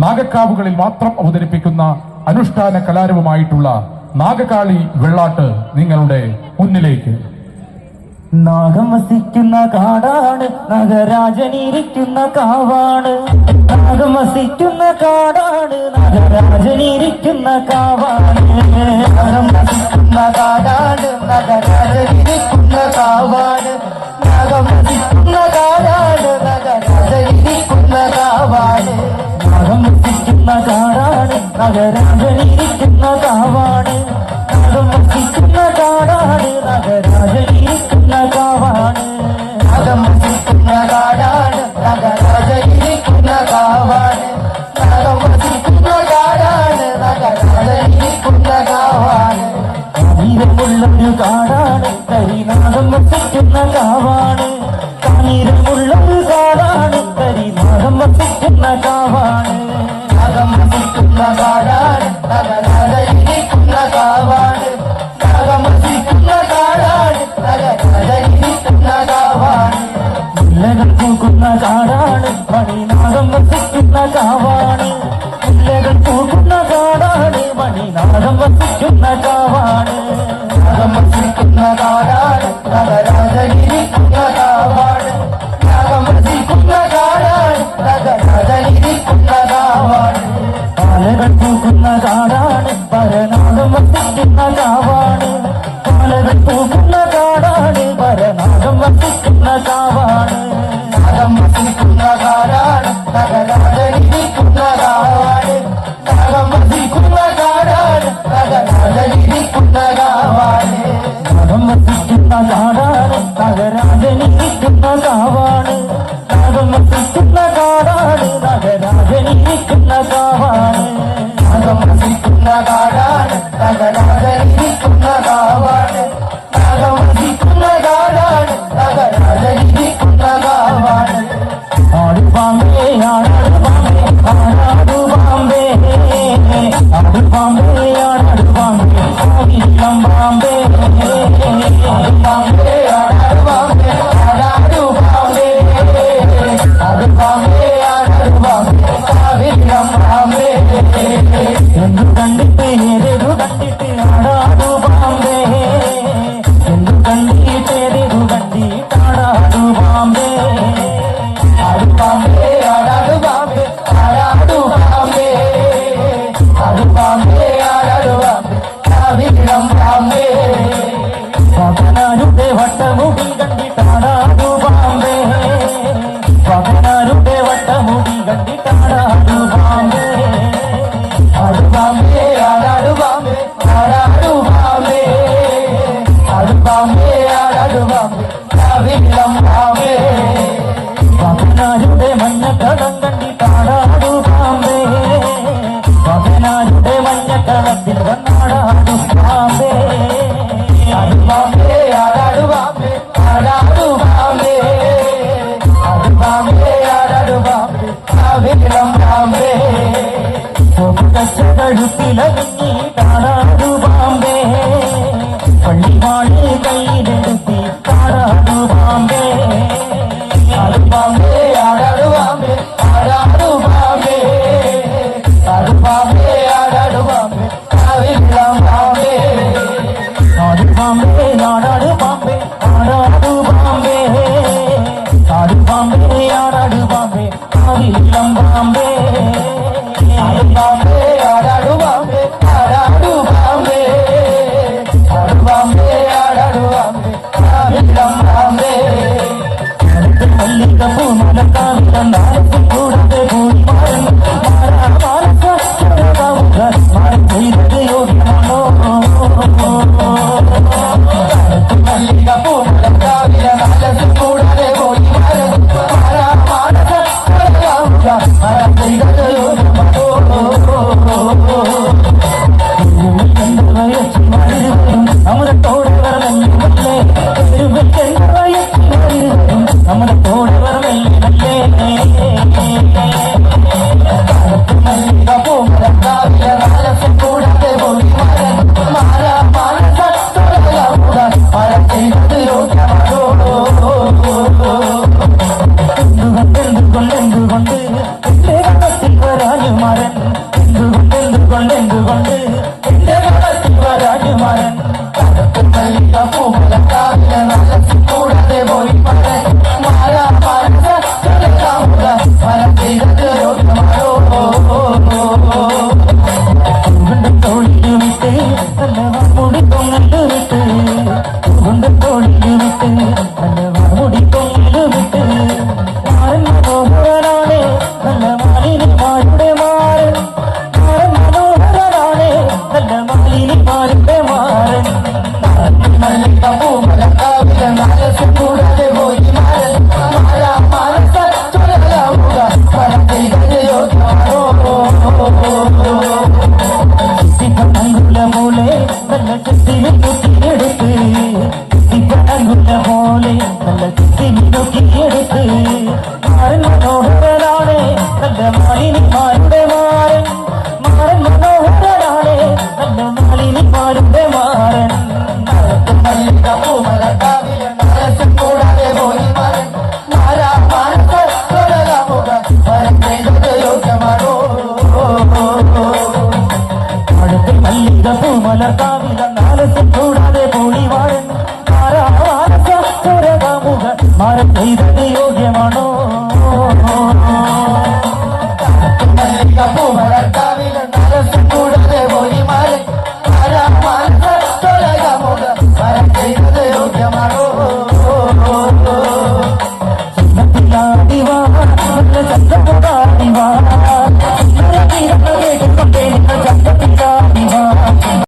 നാഗക്കാവുകളിൽ മാത്രം അവതരിപ്പിക്കുന്ന അനുഷ്ഠാന കലാരൂപമായിട്ടുള്ള നാഗകാളി വെള്ളാട്ട് നിങ്ങളുടെ മുന്നിലേക്ക്. നാഗം വസിക്കുന്ന കാടാണ്, നഗരാജനിരിക്കുന്ന കാവാണ്. നാഗം വസിക്കുന്ന കാടാണ്, നഗരാജനിരിക്കുന്ന കാവാണ്. നാഗം വസിക്കുന്ന കാടാണ്, നഗരാജനിരിക്കുന്ന കാവാണ്. നാഗം വസിക്കുന്ന കാടാണ്, നഗരാജനിരിക്കുന്ന കാവാണ്. നാഗം വസിക്കുന്ന കാടാണ്, നഗരാജനിരിക്കുന്ന കാവാണ്. നാഗം വസിക്കുന്ന കാടാണ്, നഗരാജനിരിക്കുന്ന കാവാണ്. നാഗം വസിക്കുന്ന കാടാണ്, നഗരാജനിരിക്കുന്ന കാവാണ്. നാഗം വസിക്കുന്ന കാടാണ്, നഗരാജനിരിക്കുന്ന കാവാണ്. കാഞ്ഞിരമുള്ളൊരു കാടാണ്, കരിനാഗം വസിക്കുന്ന കാവാണ്. കാഞ്ഞിരമുള്ളൊരു കാടാണ്, കരിനാഗം വസിക്കുന്ന കാവാണ്. നാഗം വസിക്കുന്ന കാടാണ്, നഗരാജനിരിക്കുന്ന കാവാണ്. നാഗം വസിക്കുന്ന കാടാണ്, നഗരാജനിരിക്കുന്ന കാവാണ്. മുല്ലകൾ പൂക്കുന്ന കാടാണ്, മണിനാഗം വസിക്കുന്ന കാവാണ്. മുല്ലകൾ പൂക്കുന്ന കാടാണ്, മണിനാഗം വസിക്കുന്ന കാവാണ്. നാഗം വസിക്കുന്ന കാടാണ്, നഗരാജനിരിക്കുന്ന കാവാണ്. നാഗം വസിക്കുന്ന കാടാണ്, നഗരാജനിരിക്കുന്ന കാവാണ്. പാലകൾ പൂക്കുന്ന കാടാണ്, പരനാഗം വസിക്കുന്ന കാവാണ്. പാലകൾ പൂക്കുന്ന കാടാണ്, പരനാഗം വസിക്കുന്ന കാവാണ്. നാഗം വസിക്കുന്ന കാടാണ്, നഗരാജനിരിക്കുന്ന കാവാണ്. നാഗം വസിക്കുന്ന കാടാണ്, നഗരാജനിരിക്കുന്ന കാവാണ്. നാഗം വസിക്കുന്ന കാടാണ്, നഗരാജനിരിക്കുന്ന കാവാണ്. നാഗം വസിക്കുന്ന കാടാണ്, നഗരാജനിരിക്കുന്ന കാവാണ്. നാഗം വസിക്കുന്ന കാടാണ്, നഗരാജനിരിക്കുന്ന കാവാണ്. നാഗം വസിക്കുന്ന കാടാണ്, നഗരാജനിരിക്കുന്ന കാവാണ്. ആടുപാമ്പേ ആടാടുപാമ്പേ ആടാടുപാമ്പേ ആടുപാമ്പേ ആടാടുപാമ്പേ ആവിലം പാമ്പേ. ആടുപാമ്പേ ആടാടുപാമ്പേ ആടാടുപാമ്പേ ആടുപാമ്പേ ആടാടുപാമ്പേ ആവിലം പാമ്പേ. എന്തു കണ്ടിട്ട് ഏതെതു കണ്ടിട്ട് ആടാടുപാമ്പേ. എന്തു കണ്ടിട്ട് ഏതെതു കണ്ടിട്ട് ആടാടുപാമ്പേ. ആടുപാമ്പേ ആടാടുപാമ്പേ ആടാടുപാമ്പേ ആടുപാമ്പേ ആടാടുപാമ്പേ ആവിലം പാമ്പേ. പകനാരുടെ വട്ടമുടി കണ്ടിട്ടാടാടുപാമ്പേ. പകനാരുടെ വട്ടമുടി കണ്ടിട്ടാടാടുപാമ്പേ. ആടുപാമ്പേ ആടാടുപാമ്പേ ആടാടുപാമ്പേ ആടുപാമ്പേ ആടാടുപാമ്പേ ആവിലം പാമ്പേ. പകനാരുടെ മഞ്ഞക്കളം കണ്ടിട്ടാടാടുപാമ്പേ. പകനാരുടെ മഞ്ഞക്കളത്തിൽ വന്നാടാടുപാമ്പേ. ആടുപാമ്പേ ആടാടുപാമ്പേ ആടാടുപാമ്പേ ആടുപാമ്പേ ആടാടുപാമ്പേ ആവിലം പാമ്പേ. കച്ചകടുപ്പിലങ്ങിട്ടാടാടുപാമ്പേ. പള്ളിവാളി കയ്യിലെടുത്തി താടാടുപാമ്പേ. ആടുപാമ്പേ ആടാടുപാമ്പേ ആടാടുപാമ്പേ ആടുപാമ്പേ ആടാടുപാമ്പേ ആവിലം പാമ്പേ. ആടുപാമ്പേ ആടാടുപാമ്പേ ആടാടുപാമ്പേ ആടുപാമ്പേ ആടാടുപാമ്പേ ആവിലം പാമ്പേ. ആടുപാമ്പേ ആടാടുപാമ്പേ രാജകുമാരൻ എന്തുകൊണ്ട് എന്റെ രാജകുമാരൻ മല്ലിക പൂമലക്കാവിലെ നല്ല കൂടാതെ പോയി മാറാ മനസ്സ മനം ചെയ്തത് രോഗമാരോ തോളിൽ വിട്ട് നല്ല മുടി തൊങ്ങല് വിട്ട് തോളിൽ വിട്ട് നല്ല മുടി തൊങ്ങല് വിട്ട് മാറൻ മനോഹരനാണ് നല്ല മാലിനിമാരുടെ മാറൻ മനോഹരനാണ് നല്ല മാലിനിമാരുടെ മാറൻ മല്ലിക പൂമലക്കാവിലെ മനസ്സ് കൂടാതെ പോയി മാറൻ മാറാ മനസ്സ ചൊല്ലാവുക മനം ചെയ്തത് രോഗമാരോ അങ്കുല പോലെ നല്ല ചെത്തിനെ നോക്കിയെടുത്ത് അങ്കുല പോലെ നല്ല ചെത്തിനെ നോക്കിയെടുത്ത് മാറൻ മനോഹരനാണ് നല്ല മാലിനിമാരുടെ മാറൻ മനോഹരനാണ് നല്ല മാലിനിമാരുടെ മാറൻ മല്ലിക പൂമലക്കാവിലെ മനസ്സ് കൂടാതെ പോയി മാറൻ മാറാ മനസ്സ് തൊഴലാമുക മരം ചെയ്തത് യോഗ്യമാണോ അടുത്ത മല്ലിക പൂമലക്കാവില നാലസ് കൂടാതെ പോയി വാഴൻ മാറാ മനസ്സ് തൊഴലാമുക മരം ചെയ്തത് യോഗ്യമാണോ